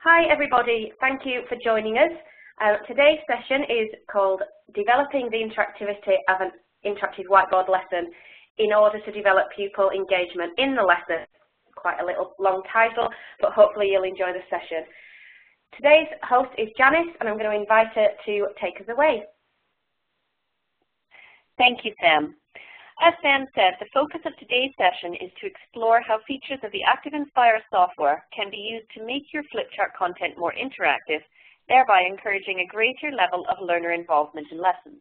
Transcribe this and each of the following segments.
Hi everybody, thank you for joining us. Today's session is called Developing the Interactivity of an Interactive Whiteboard Lesson in order to develop pupil engagement in the lesson. Quite a little long title, but hopefully you'll enjoy the session. Today's host is Janice, and I'm going to invite her to take us away. Thank you, Sam. As Sam said, the focus of today's session is to explore how features of the ActivInspire software can be used to make your flipchart content more interactive, thereby encouraging a greater level of learner involvement in lessons.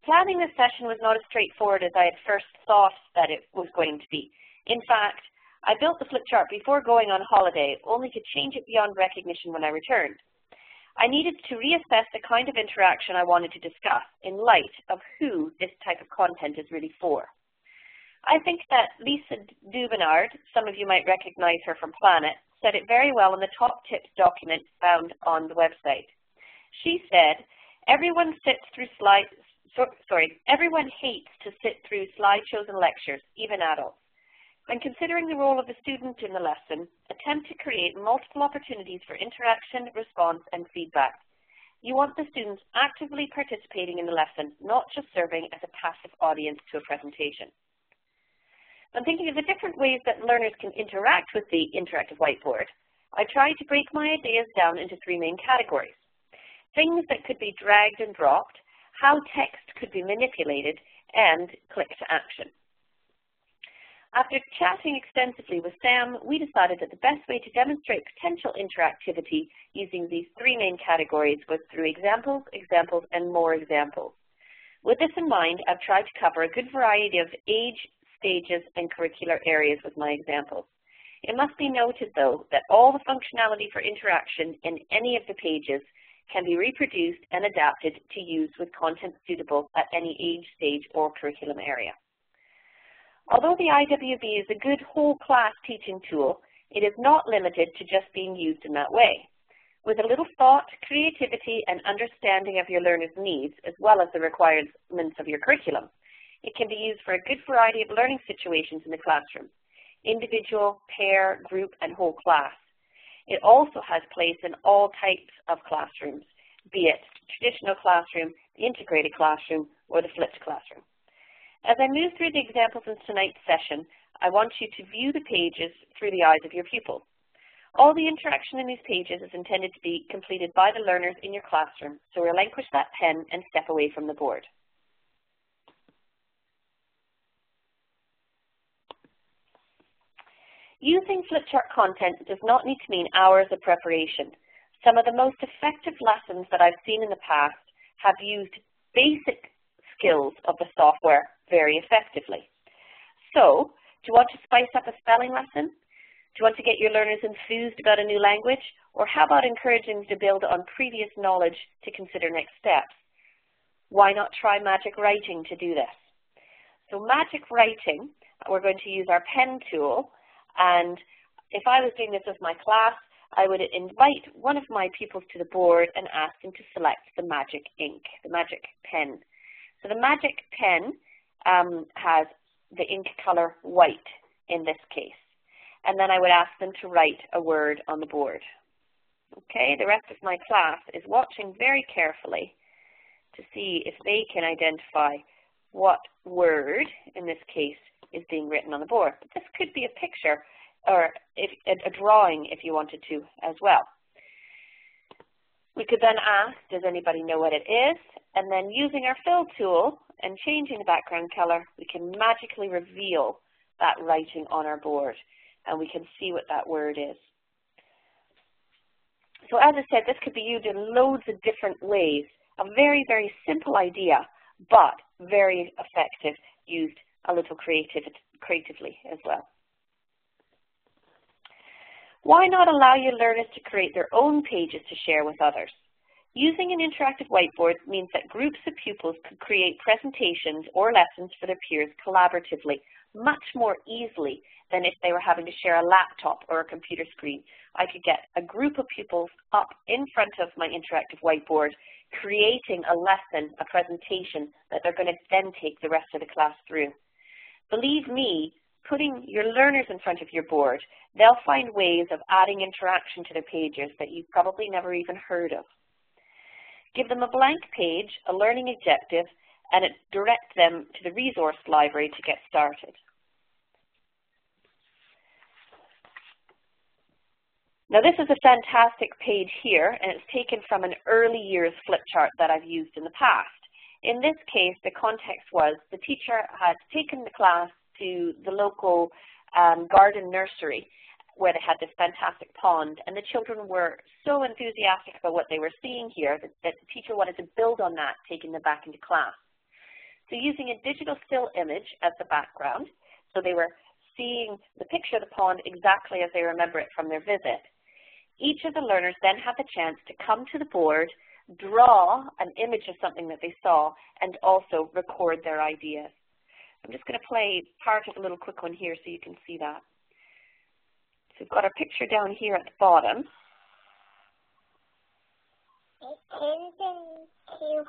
Planning this session was not as straightforward as I had first thought that it was going to be. In fact, I built the flipchart before going on holiday, only to change it beyond recognition when I returned. I needed to reassess the kind of interaction I wanted to discuss in light of who this type of content is really for. I think that Lisa Dubinard, some of you might recognize her from Planet, said it very well in the top tips document found on the website. She said, everyone hates to sit through slideshows and lectures, even adults. When considering the role of the student in the lesson, attempt to create multiple opportunities for interaction, response, and feedback. You want the students actively participating in the lesson, not just serving as a passive audience to a presentation. When thinking of the different ways that learners can interact with the interactive whiteboard, I tried to break my ideas down into three main categories. Things that could be dragged and dropped, how text could be manipulated, and click to action. After chatting extensively with Sam, we decided that the best way to demonstrate potential interactivity using these three main categories was through examples, examples, and more examples. With this in mind, I've tried to cover a good variety of age, stages, and curricular areas with my examples. It must be noted, though, that all the functionality for interaction in any of the pages can be reproduced and adapted to use with content suitable at any age, stage, or curriculum area. Although the IWB is a good whole class teaching tool, it is not limited to just being used in that way. With a little thought, creativity, and understanding of your learners' needs, as well as the requirements of your curriculum, it can be used for a good variety of learning situations in the classroom, individual, pair, group, and whole class. It also has place in all types of classrooms, be it traditional classroom, the integrated classroom, or the flipped classroom. As I move through the examples in tonight's session, I want you to view the pages through the eyes of your pupils. All the interaction in these pages is intended to be completed by the learners in your classroom, so relinquish that pen and step away from the board. Using flipchart content does not need to mean hours of preparation. Some of the most effective lessons that I've seen in the past have used basic skills of the software very effectively. So, do you want to spice up a spelling lesson? Do you want to get your learners enthused about a new language? Or how about encouraging them to build on previous knowledge to consider next steps? Why not try magic writing to do this? So magic writing, we're going to use our pen tool, and if I was doing this with my class, I would invite one of my pupils to the board and ask them to select the magic ink, the magic pen. So the magic pen has the ink color white in this case. And then I would ask them to write a word on the board. Okay, the rest of my class is watching very carefully to see if they can identify what word, in this case, is being written on the board. But this could be a picture or a drawing if you wanted to as well. We could then ask, does anybody know what it is? And then using our fill tool and changing the background color, we can magically reveal that writing on our board, and we can see what that word is. So as I said, this could be used in loads of different ways. A very, very simple idea, but very effective, used a little creatively as well. Why not allow your learners to create their own pages to share with others? Using an interactive whiteboard means that groups of pupils could create presentations or lessons for their peers collaboratively, much more easily than if they were having to share a laptop or a computer screen. I could get a group of pupils up in front of my interactive whiteboard, creating a lesson, a presentation that they're going to then take the rest of the class through. Believe me, putting your learners in front of your board, they'll find ways of adding interaction to their pages that you've probably never even heard of. Give them a blank page, a learning objective, and direct them to the resource library to get started. Now this is a fantastic page here, and it's taken from an early years flip chart that I've used in the past. In this case, the context was the teacher had taken the class to the local garden nursery where they had this fantastic pond, and the children were so enthusiastic about what they were seeing here that the teacher wanted to build on that, taking them back into class. So using a digital still image as the background, so they were seeing the picture of the pond exactly as they remember it from their visit. Each of the learners then had the chance to come to the board, draw an image of something that they saw, and also record their ideas. I'm just going to play part of a little quick one here so you can see that. So we've got our picture down here at the bottom. It turns into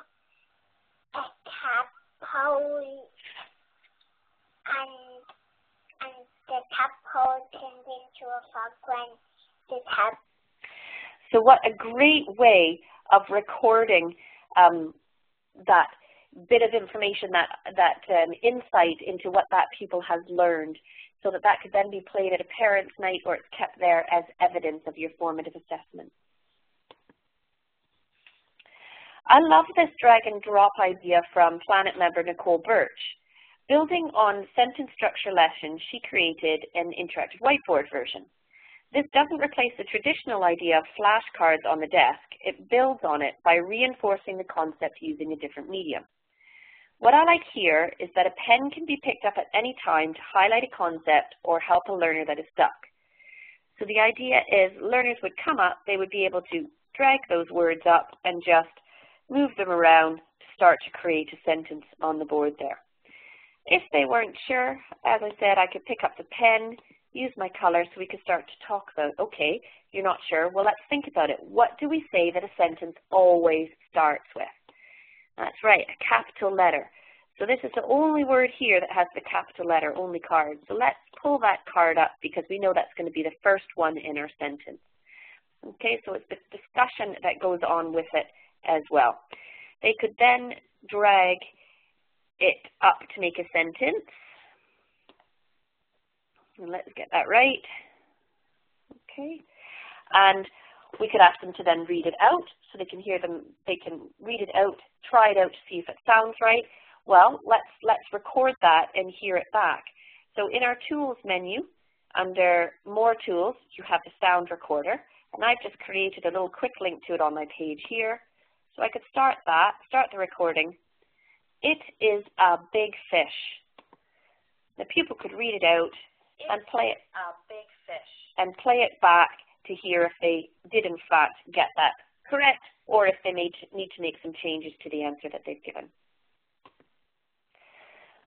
a tadpole, and the tadpole turns into a frog when the tadpole. So what a great way of recording that bit of information, that insight into what that pupil has learned, so that that could then be played at a parent's night, or it's kept there as evidence of your formative assessment. I love this drag and drop idea from Planet member Nicole Birch. Building on sentence structure lessons, she created an interactive whiteboard version. This doesn't replace the traditional idea of flashcards on the desk. It builds on it by reinforcing the concept using a different medium. What I like here is that a pen can be picked up at any time to highlight a concept or help a learner that is stuck. So the idea is learners would come up, they would be able to drag those words up and just move them around to start to create a sentence on the board there. If they weren't sure, as I said, I could pick up the pen, use my color so we could start to talk about, okay, you're not sure, well, let's think about it. What do we say that a sentence always starts with? That's right, a capital letter. So this is the only word here that has the capital letter, only card. So let's pull that card up because we know that's going to be the first one in our sentence. Okay, so it's the discussion that goes on with it as well. They could then drag it up to make a sentence. And let's get that right. Okay. And we could ask them to then read it out so they can hear them, they can read it out, try it out to see if it sounds right. Well, let's record that and hear it back. So in our tools menu, under more tools, you have the sound recorder, and I've just created a little quick link to it on my page here. So I could start the recording. It is a big fish. The pupil could read it out and play it, a big fish, and play it back to hear if they did in fact get that correct, or if they need to make some changes to the answer that they've given.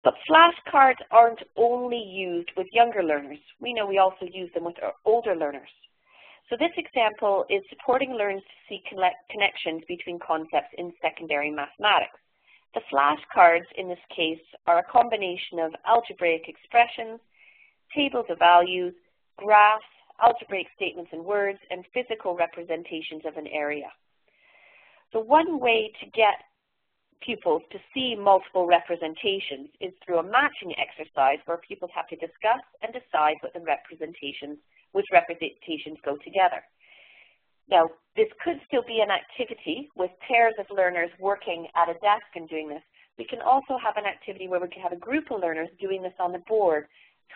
But flashcards aren't only used with younger learners. We know we also use them with our older learners. So this example is supporting learners to see connections between concepts in secondary mathematics. The flashcards in this case are a combination of algebraic expressions, tables of values, graphs, algebraic statements in words, and physical representations of an area. So one way to get pupils to see multiple representations is through a matching exercise where pupils have to discuss and decide which representations go together. Now, this could still be an activity with pairs of learners working at a desk and doing this. We can also have an activity where we can have a group of learners doing this on the board,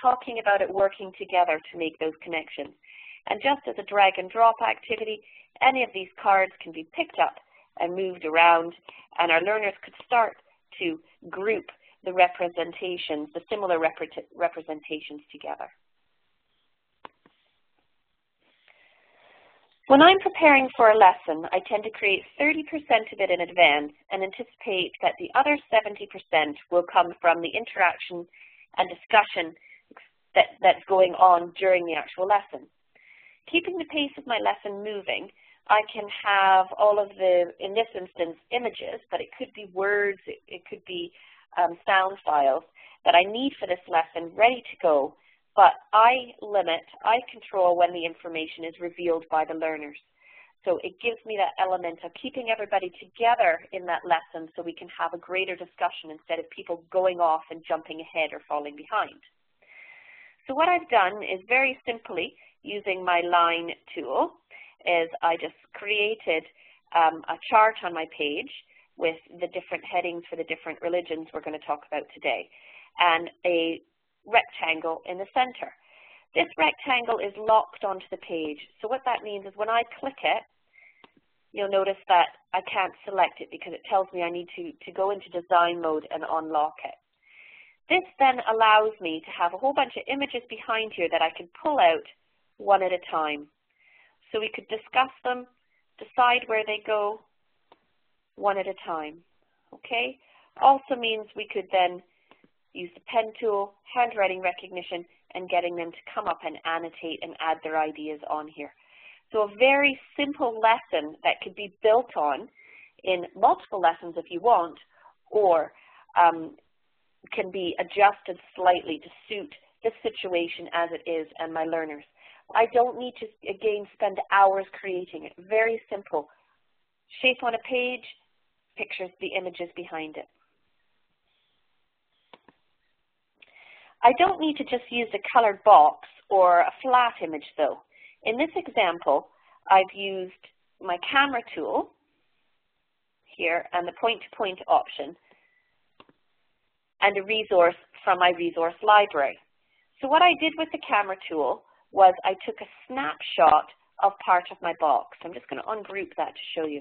talking about it, working together to make those connections. And just as a drag and drop activity, any of these cards can be picked up and moved around, and our learners could start to group the representations, the similar representations together. When I'm preparing for a lesson, I tend to create 30% of it in advance and anticipate that the other 70% will come from the interaction and discussion that's going on during the actual lesson. Keeping the pace of my lesson moving, I can have all of the, in this instance, images, but it could be words, it could be sound files that I need for this lesson ready to go, but I control when the information is revealed by the learners. So it gives me that element of keeping everybody together in that lesson so we can have a greater discussion instead of people going off and jumping ahead or falling behind. So what I've done is very simply, using my line tool, is I just created a chart on my page with the different headings for the different religions we're going to talk about today, and a rectangle in the center. This rectangle is locked onto the page. So what that means is when I click it, you'll notice that I can't select it because it tells me I need to go into design mode and unlock it. This then allows me to have a whole bunch of images behind here that I can pull out one at a time. So we could discuss them, decide where they go, one at a time. Okay? Also means we could then use the pen tool, handwriting recognition, and getting them to come up and annotate and add their ideas on here. So a very simple lesson that could be built on in multiple lessons if you want, or can be adjusted slightly to suit the situation as it is and my learners. I don't need to, again, spend hours creating it. Very simple. Shape on a page, pictures the images behind it. I don't need to just use a colored box or a flat image though. In this example, I've used my camera tool here and the point-to-point option and a resource from my resource library. So what I did with the camera tool was I took a snapshot of part of my box. I'm just going to ungroup that to show you.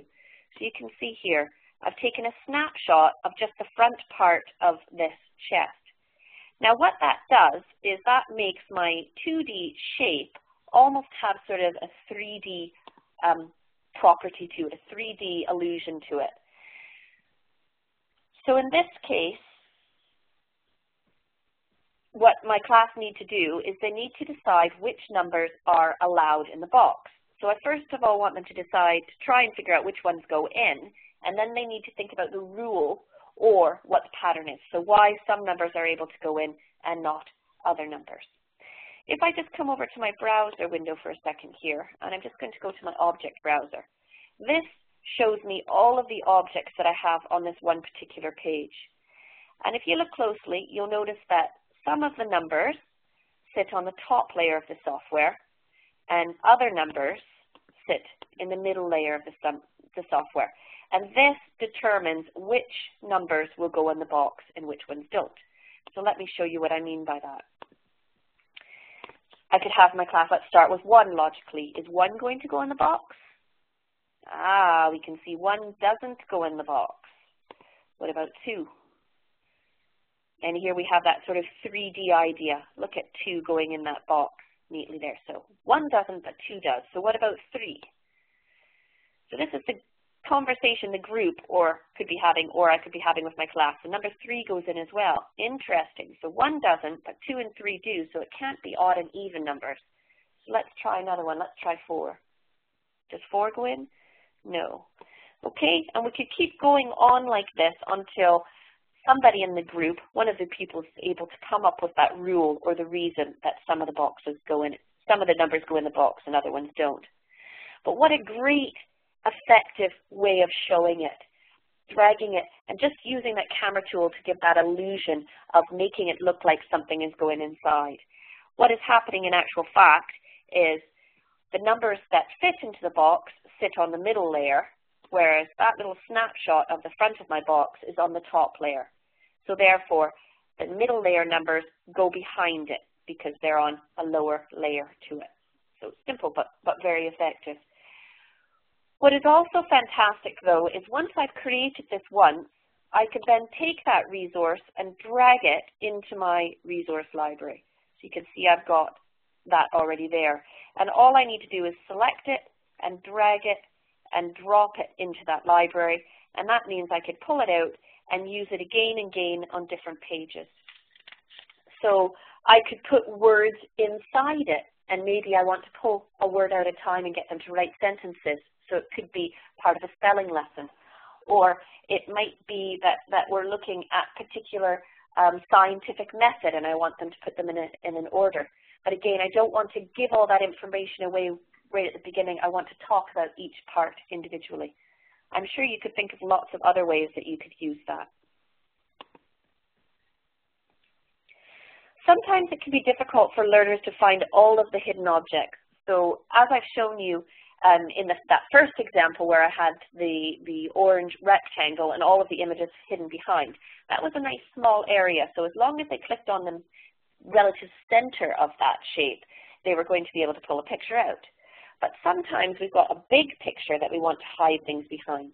So you can see here, I've taken a snapshot of just the front part of this chest. Now what that does is that makes my 2D shape almost have sort of a 3D property to it, a 3D illusion to it. So in this case, what my class need to do is they need to decide which numbers are allowed in the box. So I first of all want them to decide, to try and figure out which ones go in, and then they need to think about the rule or what the pattern is. So why some numbers are able to go in and not other numbers. If I just come over to my browser window for a second here, and I'm just going to go to my object browser, this shows me all of the objects that I have on this one particular page. And if you look closely, you'll notice that some of the numbers sit on the top layer of the software, and other numbers sit in the middle layer of the software. And this determines which numbers will go in the box and which ones don't. So let me show you what I mean by that. I could have my class, let's start with 1 logically. Is 1 going to go in the box? Ah, we can see 1 doesn't go in the box. What about 2? And here we have that sort of 3D idea. Look at 2 going in that box neatly there. So 1 doesn't, but 2 does. So what about 3? So this is the conversation the group or I could be having with my class. So number 3 goes in as well. Interesting. So 1 doesn't, but 2 and 3 do. So it can't be odd and even numbers. So let's try another one. Let's try 4. Does 4 go in? No. Okay, and we could keep going on like this until somebody in the group, one of the people, is able to come up with that rule or the reason that some of the boxes go in, some of the numbers go in the box and other ones don't. But what a great, effective way of showing it, dragging it, and just using that camera tool to give that illusion of making it look like something is going inside. What is happening in actual fact is the numbers that fit into the box sit on the middle layer, whereas that little snapshot of the front of my box is on the top layer. So therefore, the middle layer numbers go behind it because they're on a lower layer to it. So it's simple but very effective. What is also fantastic though is once I've created this once, I can then take that resource and drag it into my resource library. So you can see I've got that already there. And all I need to do is select it and drag it and drop it into that library, and that means I could pull it out and use it again and again on different pages. So I could put words inside it, and maybe I want to pull a word out at a time and get them to write sentences, so it could be part of a spelling lesson. Or it might be that we're looking at particular scientific method and I want them to put them in an order. But again, I don't want to give all that information away right at the beginning. I want to talk about each part individually. I'm sure you could think of lots of other ways that you could use that. Sometimes it can be difficult for learners to find all of the hidden objects. So as I've shown you in that first example where I had the orange rectangle and all of the images hidden behind, that was a nice small area. So as long as they clicked on the relative center of that shape, they were going to be able to pull a picture out. But sometimes we've got a big picture that we want to hide things behind.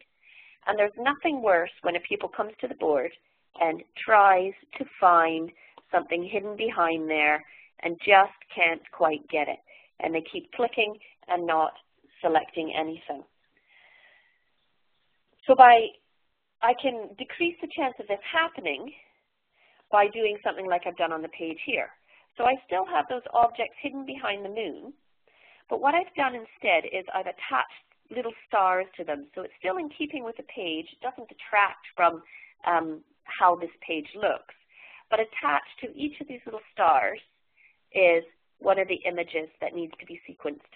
And there's nothing worse when a pupil comes to the board and tries to find something hidden behind there and just can't quite get it. And they keep clicking and not selecting anything. So I can decrease the chance of this happening by doing something like I've done on the page here. So I still have those objects hidden behind the moon, but what I've done instead is I've attached little stars to them. So it's still in keeping with the page. It doesn't detract from how this page looks. But attached to each of these little stars is one of the images that needs to be sequenced.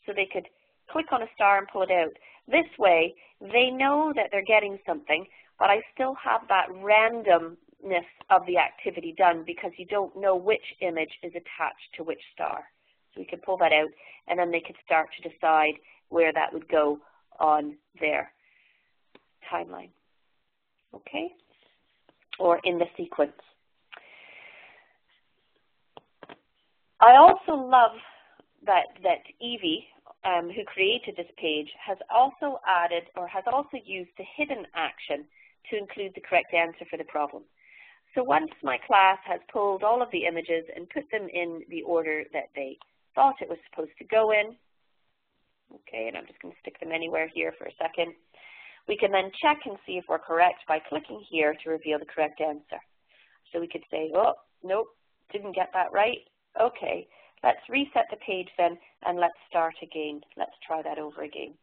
So they could click on a star and pull it out. This way, they know that they're getting something, but I still have that randomness of the activity done because you don't know which image is attached to which star. So we could pull that out, and then they could start to decide where that would go on their timeline, okay, or in the sequence. I also love that Evie, who created this page, has also added or has also used the hidden action to include the correct answer for the problem. So once my class has pulled all of the images and put them in the order that they thought it was supposed to go in, okay, and I'm just going to stick them anywhere here for a second, we can then check and see if we're correct by clicking here to reveal the correct answer. So we could say, oh, nope, didn't get that right. Okay, let's reset the page then and let's start again. Let's try that over again.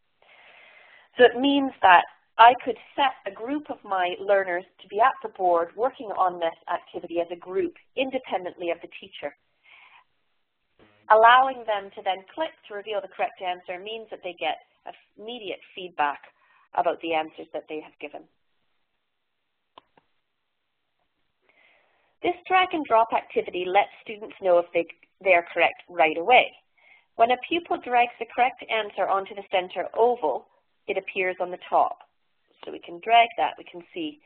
So it means that I could set a group of my learners to be at the board working on this activity as a group independently of the teacher. Allowing them to then click to reveal the correct answer means that they get immediate feedback about the answers that they have given. This drag and drop activity lets students know if they are correct right away. When a pupil drags the correct answer onto the center oval, it appears on the top. So we can drag that, we can see.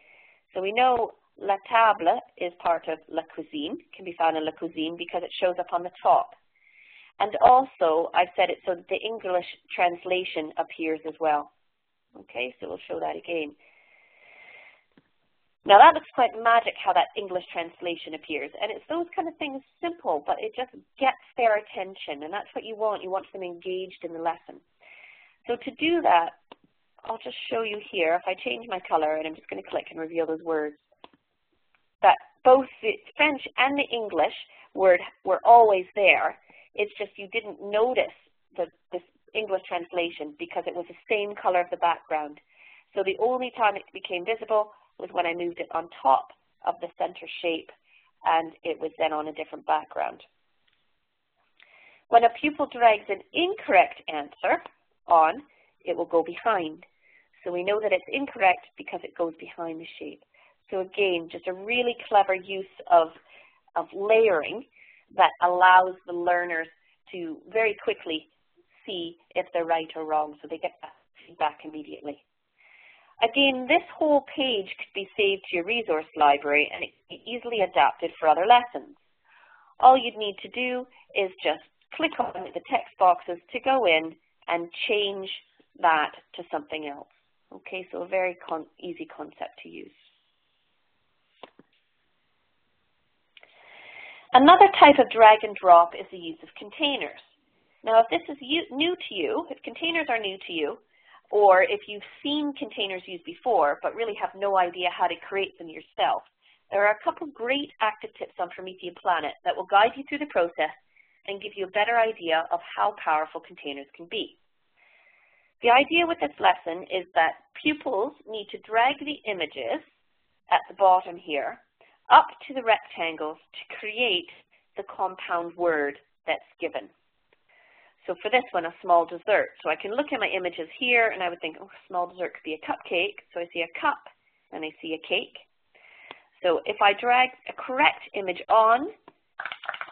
So we know la table is part of la cuisine, can be found in la cuisine because it shows up on the top. And also, I've set it so that the English translation appears as well. Okay, so we'll show that again. Now that looks quite magic how that English translation appears, and it's those kind of things, simple, but it just gets their attention, and that's what you want. You want them engaged in the lesson. So to do that, I'll just show you here. If I change my color, and I'm just going to click and reveal those words, that both the French and the English word were always there. It's just you didn't notice this English translation because it was the same color of the background. So the only time it became visible was when I moved it on top of the center shape, and it was then on a different background. When a pupil drags an incorrect answer on, it will go behind. So we know that it's incorrect because it goes behind the shape. So again, just a really clever use of layering that allows the learners to very quickly see if they're right or wrong, so they get that feedback immediately. Again, this whole page could be saved to your resource library and it can be easily adapted for other lessons. All you'd need to do is just click on the text boxes to go in and change that to something else. Okay, so a very easy concept to use. Another type of drag and drop is the use of containers. Now, if this is new to you, if containers are new to you, or if you've seen containers used before but really have no idea how to create them yourself, there are a couple great active tips on Promethean Planet that will guide you through the process and give you a better idea of how powerful containers can be. The idea with this lesson is that pupils need to drag the images at the bottom here up to the rectangles to create the compound word that's given. So for this one, a small dessert. So I can look at my images here and I would think, oh, small dessert could be a cupcake. So I see a cup and I see a cake. So if I drag a correct image on,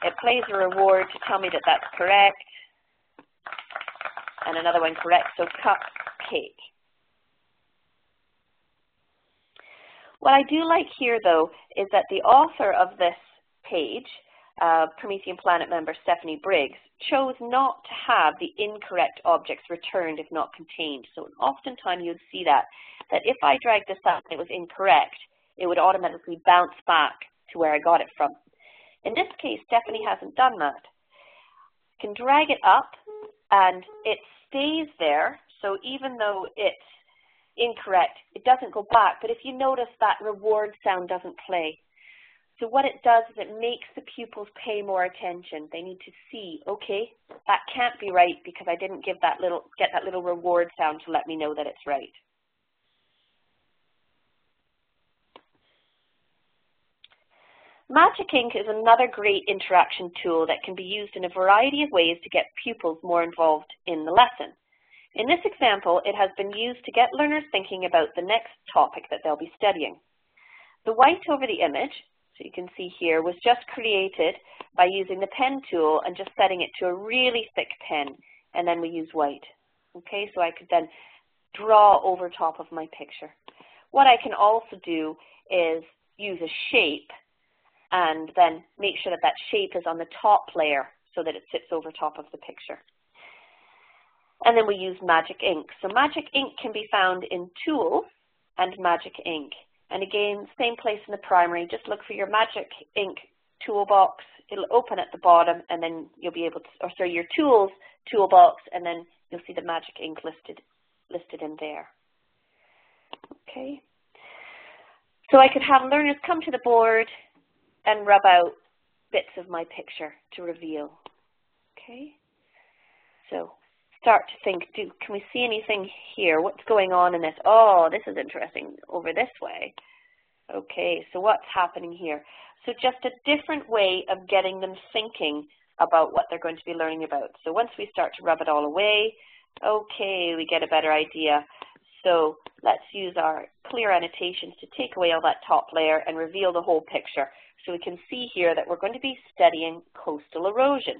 it plays a reward to tell me that that's correct. And another one correct, so cupcake. What I do like here, though, is that the author of this page, Promethean Planet member Stephanie Briggs, chose not to have the incorrect objects returned if not contained. So oftentimes you'd see that if I dragged this up and it was incorrect, it would automatically bounce back to where I got it from. In this case, Stephanie hasn't done that. I can drag it up and it stays there, so even though it's incorrect, it doesn't go back. But if you notice, that reward sound doesn't play. So what it does is it makes the pupils pay more attention. They need to see, okay, that can't be right because I didn't get that little reward sound to let me know that it's right. Magic Ink is another great interaction tool that can be used in a variety of ways to get pupils more involved in the lesson. In this example, it has been used to get learners thinking about the next topic that they'll be studying. The white over the image, so you can see here, was just created by using the pen tool and just setting it to a really thick pen, and then we use white. Okay, so I could then draw over top of my picture. What I can also do is use a shape and then make sure that that shape is on the top layer so that it sits over top of the picture. And then we use Magic Ink. So Magic Ink can be found in Tools and Magic Ink. And again, same place in the primary, just look for your Magic Ink toolbox. It'll open at the bottom and then you'll be able to, or sorry, your Tools toolbox, and then you'll see the Magic Ink listed in there. Okay. So I could have learners come to the board and rub out bits of my picture to reveal. Okay. So start to think, can we see anything here? What's going on in this? Oh, this is interesting over this way. Okay, so what's happening here? So just a different way of getting them thinking about what they're going to be learning about. So once we start to rub it all away, okay, we get a better idea. So let's use our clear annotations to take away all that top layer and reveal the whole picture. So we can see here that we're going to be studying coastal erosion.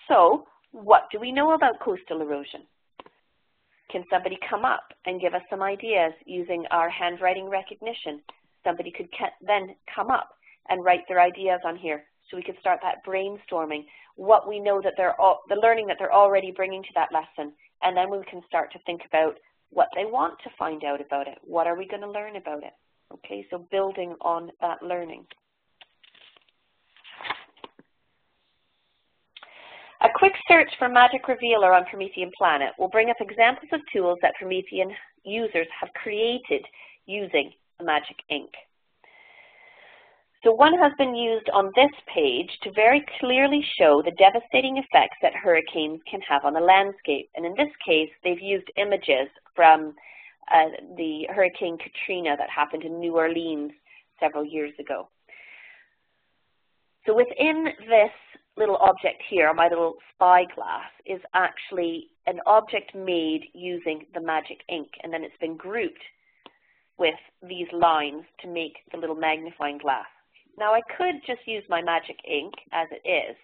So what do we know about coastal erosion? Can somebody come up and give us some ideas using our handwriting recognition? Somebody could then come up and write their ideas on here so we could start that brainstorming, what we know that the learning that they're already bringing to that lesson, and then we can start to think about what they want to find out about it. What are we going to learn about it? Okay, so building on that learning. A quick search for Magic Revealer on Promethean Planet will bring up examples of tools that Promethean users have created using Magic Ink. So one has been used on this page to very clearly show the devastating effects that hurricanes can have on the landscape. And in this case, they've used images from the Hurricane Katrina that happened in New Orleans several years ago. So within this little object here, my little spyglass, is actually an object made using the Magic Ink, and then it's been grouped with these lines to make the little magnifying glass. Now I could just use my Magic Ink as it is,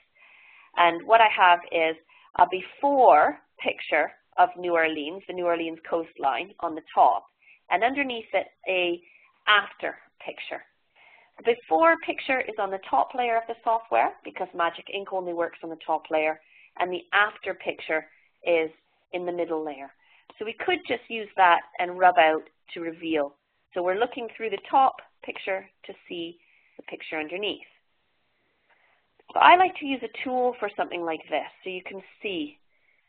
and what I have is a before picture of New Orleans, the New Orleans coastline on the top, and underneath it a after picture. The before picture is on the top layer of the software because Magic Ink only works on the top layer, and the after picture is in the middle layer. So we could just use that and rub out to reveal. So we're looking through the top picture to see the picture underneath. So I like to use a tool for something like this so you can see.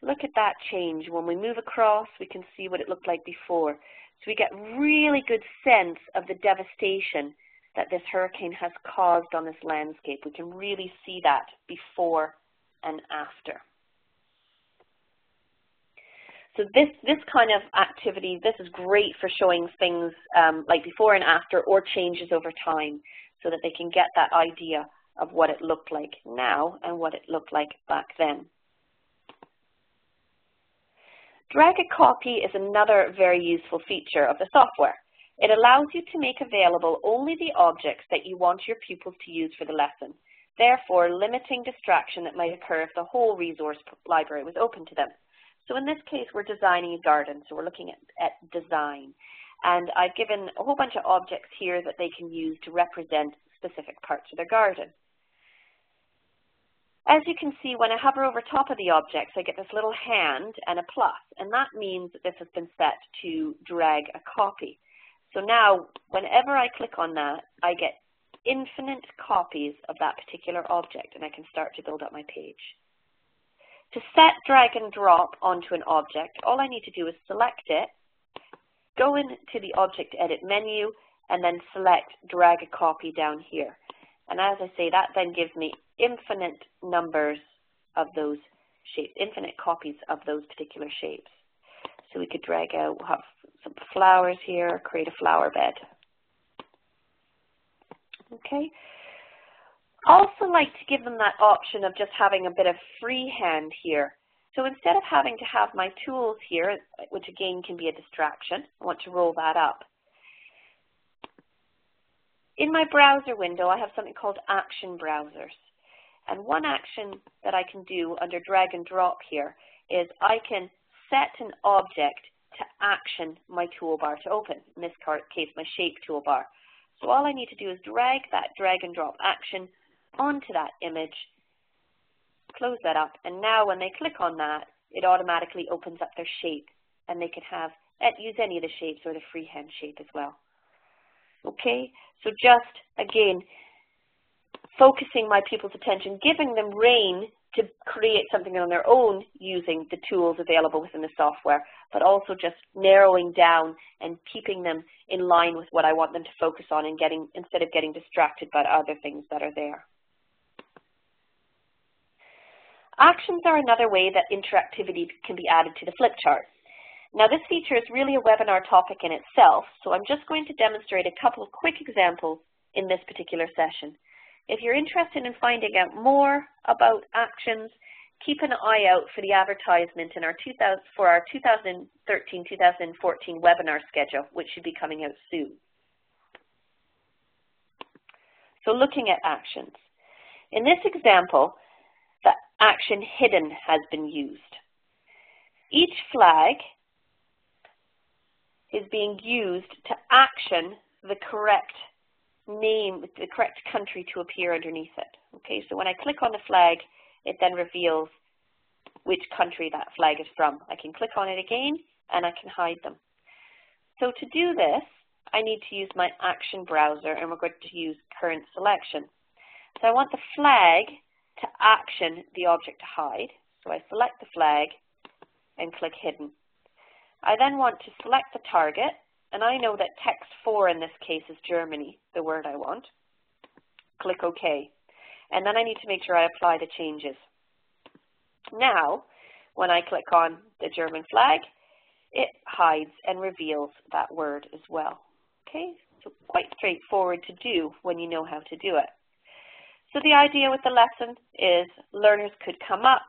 Look at that change. When we move across, we can see what it looked like before. So we get really good sense of the devastation that this hurricane has caused on this landscape. We can really see that before and after. So this kind of activity, this is great for showing things like before and after or changes over time. so that they can get that idea of what it looked like now and what it looked like back then. Drag a copy is another very useful feature of the software. It allows you to make available only the objects that you want your pupils to use for the lesson, therefore limiting distraction that might occur if the whole resource library was open to them. So in this case, we're designing a garden, so we're looking at design. And I've given a whole bunch of objects here that they can use to represent specific parts of their garden. As you can see, when I hover over top of the objects, I get this little hand and a plus, and that means that this has been set to drag a copy. So now, whenever I click on that, I get infinite copies of that particular object, and I can start to build up my page. To set drag and drop onto an object, all I need to do is select it, go into the Object Edit menu, and then select Drag a Copy down here. And as I say, that then gives me infinite numbers of those shapes, infinite copies of those particular shapes. So we could drag out, we'll have some flowers here, create a flower bed. Okay. Also like to give them that option of just having a bit of freehand here. So instead of having to have my tools here, which again can be a distraction, I want to roll that up. In my browser window, I have something called action browsers. And one action that I can do under drag and drop here is I can set an object to action my toolbar to open, in this case my shape toolbar. So all I need to do is drag that drag and drop action onto that image, close that up, and now when they click on that, it automatically opens up their shape, and they can use any of the shapes or the freehand shape as well. Okay, so just again, focusing my pupils' attention, giving them rein to create something on their own using the tools available within the software, but also just narrowing down and keeping them in line with what I want them to focus on and instead of getting distracted by other things that are there. Actions are another way that interactivity can be added to the flip chart. Now this feature is really a webinar topic in itself, so I'm just going to demonstrate a couple of quick examples in this particular session. If you're interested in finding out more about actions, keep an eye out for the advertisement in our 2013-2014 webinar schedule, which should be coming out soon. So looking at actions. In this example, the action hidden has been used. Each flag is being used to action the correct name, the correct country to appear underneath it. Okay, so when I click on the flag, it then reveals which country that flag is from. I can click on it again and I can hide them. So to do this, I need to use my action browser, and we're going to use current selection. So I want the flag to action the object to hide. So I select the flag and click hidden. I then want to select the target, and I know that text 4 in this case is Germany, the word I want. Click OK. And then I need to make sure I apply the changes. Now, when I click on the German flag, it hides and reveals that word as well. Okay, so quite straightforward to do when you know how to do it. So the idea with the lesson is learners could come up,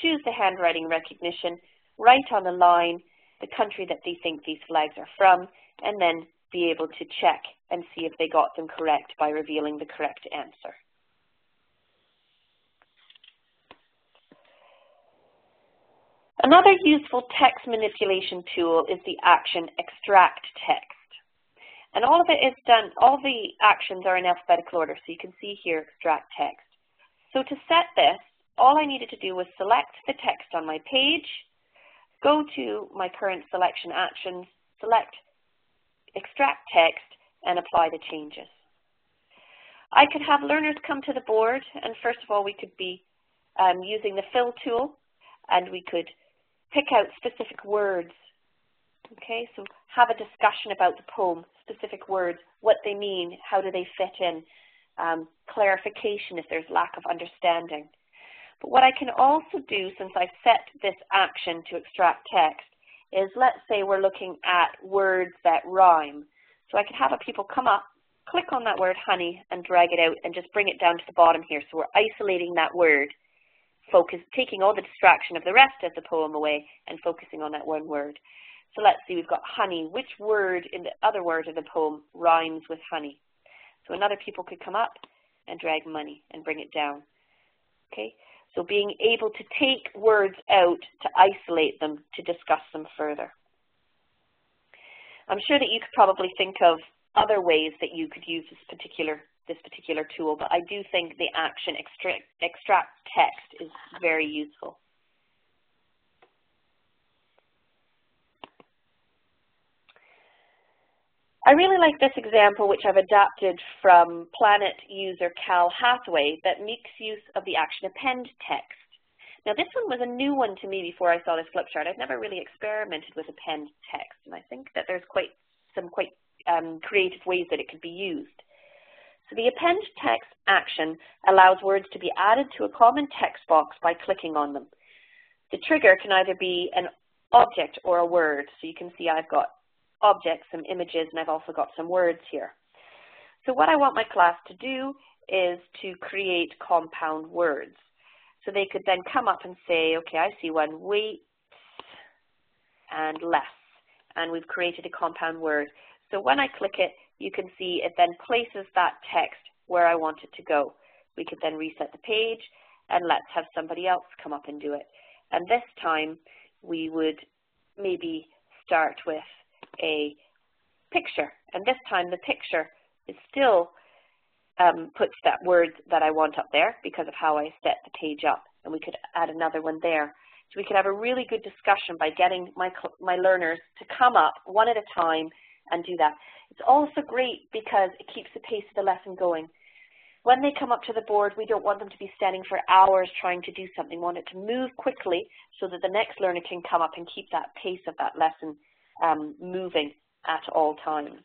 choose the handwriting recognition, write on the line the country that they think these flags are from, and then be able to check and see if they got them correct by revealing the correct answer. Another useful text manipulation tool is the action extract text. And all of it is done, all the actions are in alphabetical order, so you can see here extract text. So to set this, all I needed to do was select the text on my page, go to my current selection actions, select extract text, and apply the changes. I could have learners come to the board, and first of all we could be using the fill tool, and we could pick out specific words. Okay, so have a discussion about the poem, specific words, what they mean, how do they fit in, clarification if there's lack of understanding. But what I can also do, since I've set this action to extract text, is let's say we're looking at words that rhyme. So I could have a pupil come up click on that word honey and drag it out and just bring it down to the bottom here. So we're isolating that word, taking all the distraction of the rest of the poem away and focusing on that one word. So let's see, we've got honey. Which word in the other word of the poem rhymes with honey? So another pupil could come up and drag money and bring it down. Okay, so being able to take words out to isolate them, to discuss them further. I'm sure that you could probably think of other ways that you could use this particular tool, but I do think the action extract text is very useful. I really like this example, which I've adapted from Planet user Cal Hathaway, that makes use of the action append text. Now this one was a new one to me before I saw this flip chart. I've never really experimented with append text, and I think that there's some quite creative ways that it could be used. So the append text action allows words to be added to a common text box by clicking on them. The trigger can either be an object or a word. So you can see I've got objects, some images, and I've also got some words here. So what I want my class to do is to create compound words. So they could then come up and say, okay, I see one, weight and less, and we've created a compound word. So when I click it, you can see it then places that text where I want it to go. We could then reset the page, and let's have somebody else come up and do it. And this time, we would maybe start with a picture, and this time the picture is still puts that word that I want up there because of how I set the page up, and we could add another one there. So we could have a really good discussion by getting my learners to come up one at a time and do that. It's also great because it keeps the pace of the lesson going. When they come up to the board, we don't want them to be standing for hours trying to do something. We want it to move quickly so that the next learner can come up and keep that pace of that lesson moving at all times.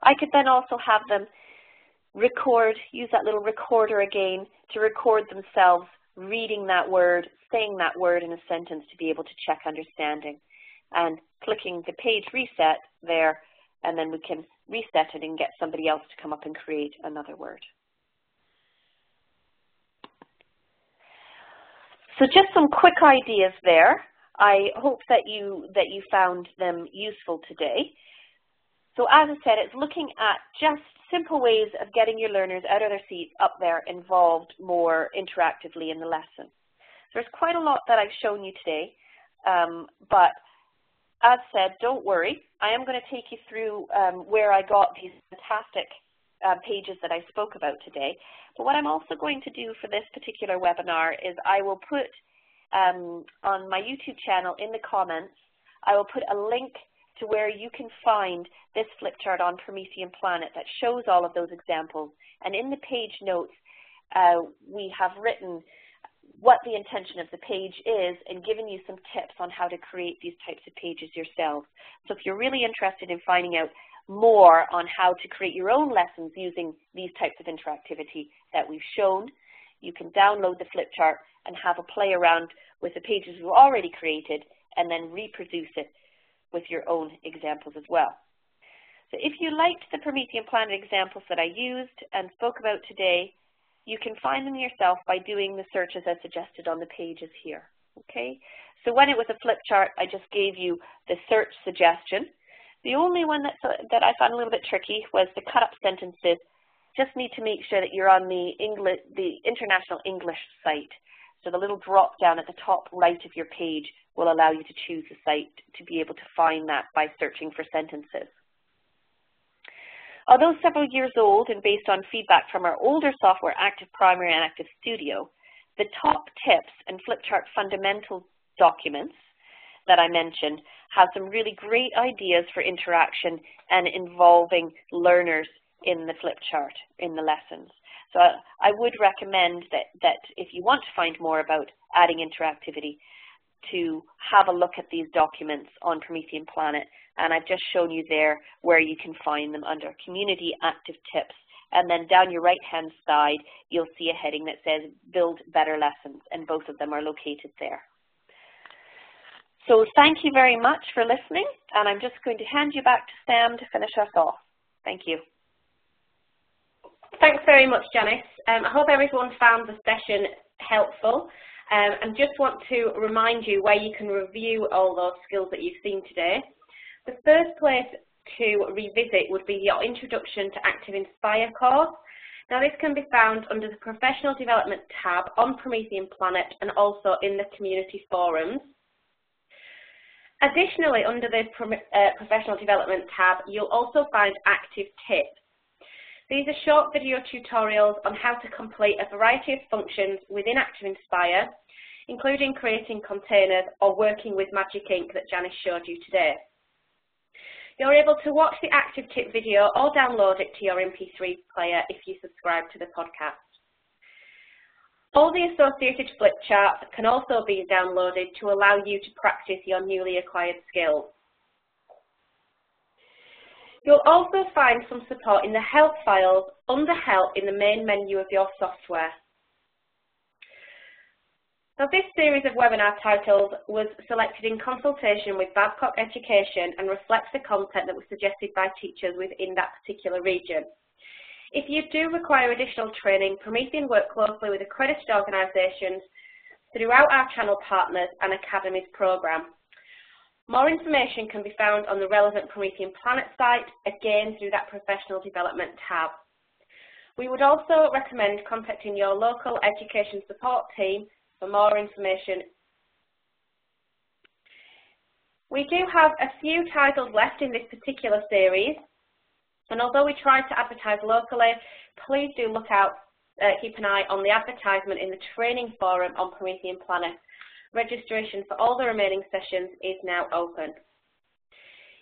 I could then also have them record, use that little recorder again to record themselves reading that word, saying that word in a sentence to be able to check understanding, and clicking the page reset there, and then we can reset it and get somebody else to come up and create another word. So just some quick ideas there. I hope that you found them useful today. So as I said, it's looking at just simple ways of getting your learners out of their seats, up there, involved more interactively in the lesson. There's quite a lot that I've shown you today, but as said, don't worry. I am going to take you through where I got these fantastic pages that I spoke about today. But what I'm also going to do for this particular webinar is I will put on my YouTube channel in the comments, I will put a link to where you can find this flip chart on Promethean Planet that shows all of those examples. And in the page notes, we have written what the intention of the page is and given you some tips on how to create these types of pages yourself. So if you're really interested in finding out more on how to create your own lessons using these types of interactivity that we've shown, you can download the flip chart and have a play around with the pages we've already created and then reproduce it with your own examples as well. So if you liked the Promethean Planet examples that I used and spoke about today, you can find them yourself by doing the searches as suggested on the pages here. Okay? So when it was a flip chart, I just gave you the search suggestion. The only one that I found a little bit tricky was the cut-up sentences. Just need to make sure that you're on the International English site. So the little drop down at the top right of your page will allow you to choose a site to be able to find that by searching for sentences. Although several years old and based on feedback from our older software, Active Primary and Active Studio, the top tips and flip chart fundamental documents that I mentioned have some really great ideas for interaction and involving learners in the flip chart, in the lessons. So I would recommend that if you want to find more about adding interactivity, to have a look at these documents on Promethean Planet. And I've just shown you there where you can find them under Community Active Tips. And then down your right-hand side, you'll see a heading that says Build Better Lessons, and both of them are located there. So thank you very much for listening, and I'm just going to hand you back to Sam to finish us off. Thank you. Thanks very much, Janice. I hope everyone found the session helpful, and just want to remind you where you can review all those skills that you've seen today. The first place to revisit would be your Introduction to ActivInspire course. Now this can be found under the Professional Development tab on Promethean Planet and also in the community forums. Additionally, under the Professional Development tab, you'll also find active tips. These are short video tutorials on how to complete a variety of functions within ActivInspire, including creating containers or working with Magic Ink that Janice showed you today. You're able to watch the active tip video or download it to your MP3 player if you subscribe to the podcast. All the associated flip charts can also be downloaded to allow you to practice your newly acquired skills. You'll also find some support in the help files under help in the main menu of your software. Now this series of webinar titles was selected in consultation with Babcock Education and reflects the content that was suggested by teachers within that particular region. If you do require additional training, Promethean work closely with accredited organisations throughout our channel partners and academies programme. More information can be found on the relevant Promethean Planet site, again through that Professional Development tab. We would also recommend contacting your local education support team for more information. We do have a few titles left in this particular series, and although we try to advertise locally, please do look out, keep an eye on the advertisement in the training forum on Promethean Planet. Registration for all the remaining sessions is now open.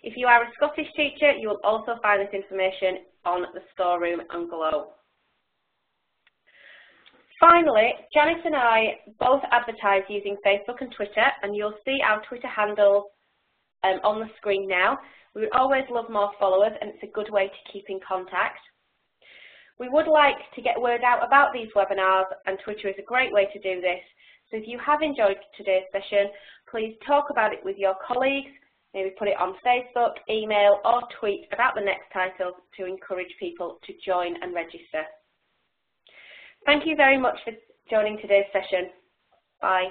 If you are a Scottish teacher, you will also find this information on the storeroom and below. Finally, Janice and I both advertise using Facebook and Twitter, and you'll see our Twitter handles on the screen now. We would always love more followers, and it's a good way to keep in contact. We would like to get word out about these webinars, and Twitter is a great way to do this. So if you have enjoyed today's session, please talk about it with your colleagues, maybe put it on Facebook, email, or tweet about the next titles to encourage people to join and register. Thank you very much for joining today's session. Bye.